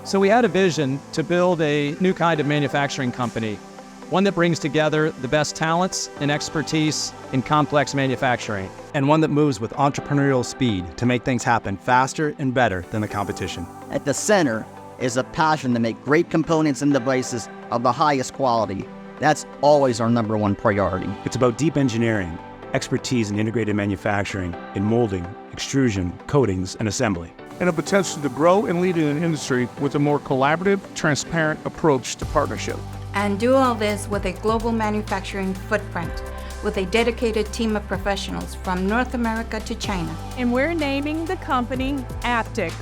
So we had a vision to build a new kind of manufacturing company, one that brings together the best talents and expertise in complex manufacturing. And one that moves with entrepreneurial speed to make things happen faster and better than the competition. At the center is a passion to make great components and devices of the highest quality. That's always our number one priority. It's about deep engineering, expertise in integrated manufacturing, in molding, extrusion, coatings, and assembly. And a potential to grow and lead in an industry with a more collaborative, transparent approach to partnership. And do all this with a global manufacturing footprint, with a dedicated team of professionals from North America to China. And we're naming the company Aptyx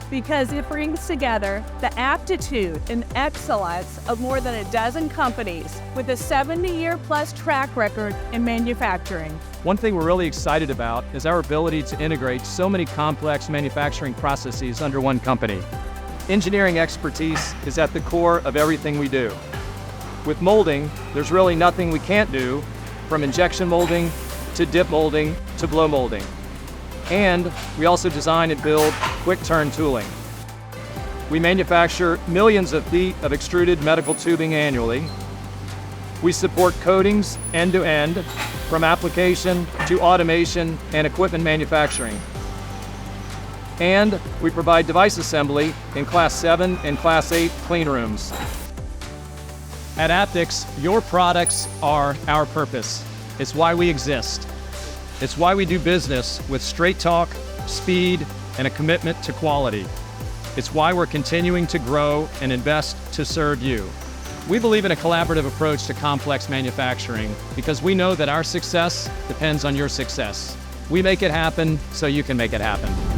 because it brings together the aptitude and excellence of more than a dozen companies with a 70-year-plus track record in manufacturing. One thing we're really excited about is our ability to integrate so many complex manufacturing processes under one company. Engineering expertise is at the core of everything we do. With molding, there's really nothing we can't do, from injection molding to dip molding to blow molding. And we also design and build quick-turn tooling. We manufacture millions of feet of extruded medical tubing annually. We support coatings end-to-end, from application to automation and equipment manufacturing. And we provide device assembly in Class 7 and Class 8 clean rooms. At Aptyx, your products are our purpose. It's why we exist. It's why we do business with straight talk, speed, and a commitment to quality. It's why we're continuing to grow and invest to serve you. We believe in a collaborative approach to complex manufacturing because we know that our success depends on your success. We make it happen so you can make it happen.